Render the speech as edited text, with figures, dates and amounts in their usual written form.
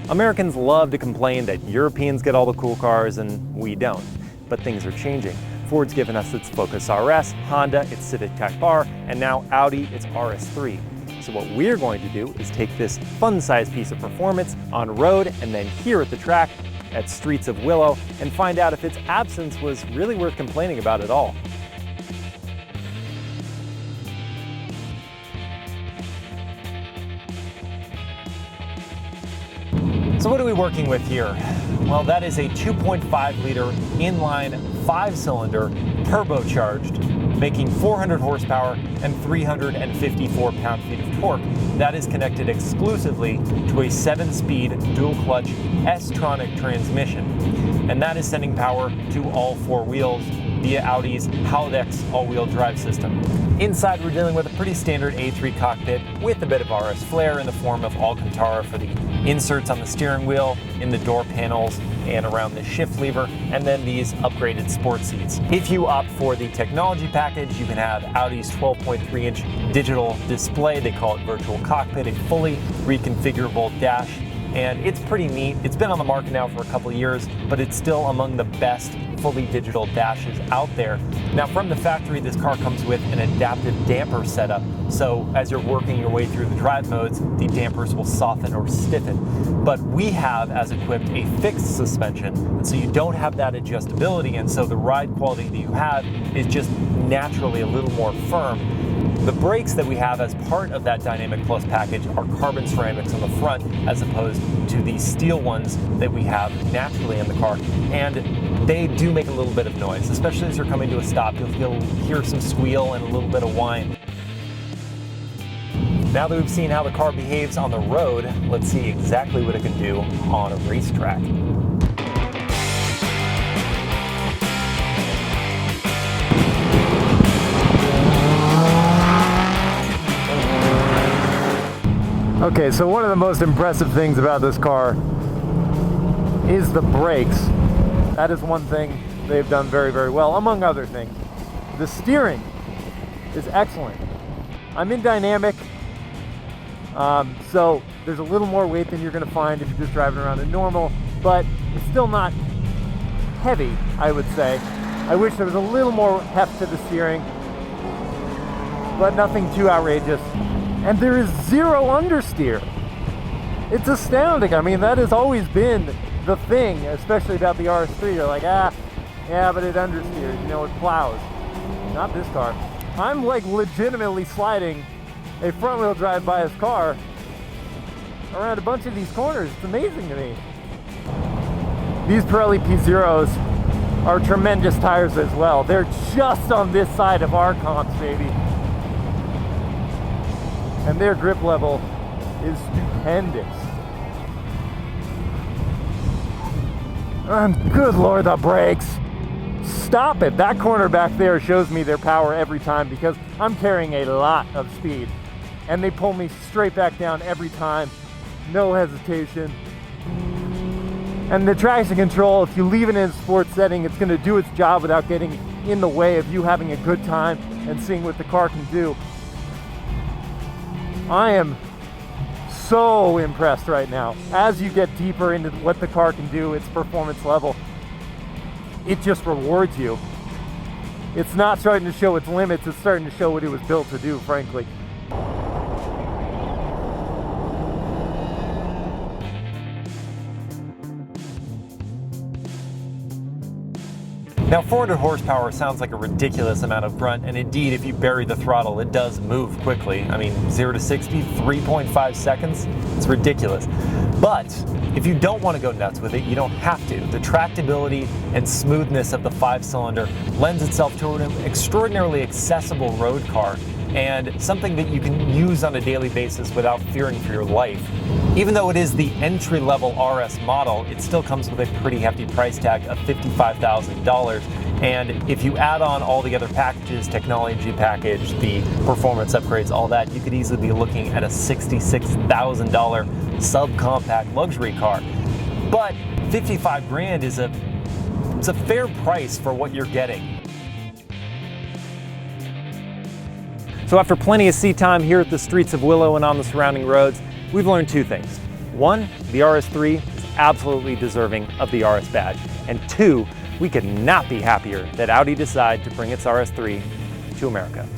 Americans love to complain that Europeans get all the cool cars and we don't, but things are changing. Ford's given us its Focus RS, Honda its Civic Type R, and now Audi its RS3. So what we're going to do is take this fun-sized piece of performance on road and then here at the track at Streets of Willow and find out if its absence was really worth complaining about at all. So what are we working with here? Well, that is a 2.5 liter inline 5-cylinder turbocharged, making 400 horsepower and 354 pound-feet of torque. That is connected exclusively to a 7-speed dual-clutch S-tronic transmission. And that is sending power to all 4 wheels via Audi's Haldex all-wheel drive system. Inside, we're dealing with a pretty standard A3 cockpit with a bit of RS flair in the form of Alcantara for the inserts on the steering wheel, in the door panels, and around the shift lever, and then these upgraded sport seats. If you opt for the technology package, you can have Audi's 12.3-inch digital display. They call it Virtual Cockpit, a fully reconfigurable dash, and it's pretty neat. It's been on the market now for a couple of years, but it's still among the best fully digital dashes out there. Now, from the factory, this car comes with an adaptive damper setup. So as you're working your way through the drive modes, the dampers will soften or stiffen. But we have, as equipped, a fixed suspension. And so you don't have that adjustability. And so the ride quality that you have is just naturally a little more firm. The brakes that we have as part of that Dynamic Plus package are carbon ceramics on the front as opposed to the steel ones that we have naturally in the car. And they do make a little bit of noise, especially as you're coming to a stop. You'll hear some squeal and a little bit of whine. Now that we've seen how the car behaves on the road, let's see exactly what it can do on a racetrack. Okay, so one of the most impressive things about this car is the brakes. That is one thing they've done very, very well, among other things. The steering is excellent. I'm in dynamic, so there's a little more weight than you're going to find if you're just driving around in normal, but it's still not heavy, I would say. I wish there was a little more heft to the steering, but nothing too outrageous. And there is zero understeer. It's astounding. I mean, that has always been the thing, especially about the RS3. You're like, yeah, but it understeers, you know, it plows. Not this car. I'm like legitimately sliding a front-wheel drive bias car around a bunch of these corners. It's amazing to me. These Pirelli P0s are tremendous tires as well. They're just on this side of our comps, baby. And their grip level is stupendous. And good Lord, the brakes. Stop it. That corner back there shows me their power every time because I'm carrying a lot of speed. And they pull me straight back down every time. No hesitation. And the traction control, if you leave it in a sports setting, it's going to do its job without getting in the way of you having a good time and seeing what the car can do. I am so impressed right now. As you get deeper into what the car can do, its performance level, it just rewards you. It's not starting to show its limits, it's starting to show what it was built to do, frankly. Now, 400 horsepower sounds like a ridiculous amount of grunt, and indeed, if you bury the throttle, it does move quickly. I mean, 0 to 60, 3.5 seconds, it's ridiculous. But if you don't want to go nuts with it, you don't have to. The tractability and smoothness of the 5-cylinder lends itself to an extraordinarily accessible road car, and something that you can use on a daily basis without fearing for your life. Even though it is the entry-level RS model, it still comes with a pretty hefty price tag of $55,000. And if you add on all the other packages, technology package, the performance upgrades, all that, you could easily be looking at a $66,000 subcompact luxury car. But 55 grand is a fair price for what you're getting. So after plenty of seat time here at the Streets of Willow and on the surrounding roads, we've learned two things. One, the RS3 is absolutely deserving of the RS badge. And two, we could not be happier that Audi decided to bring its RS3 to America.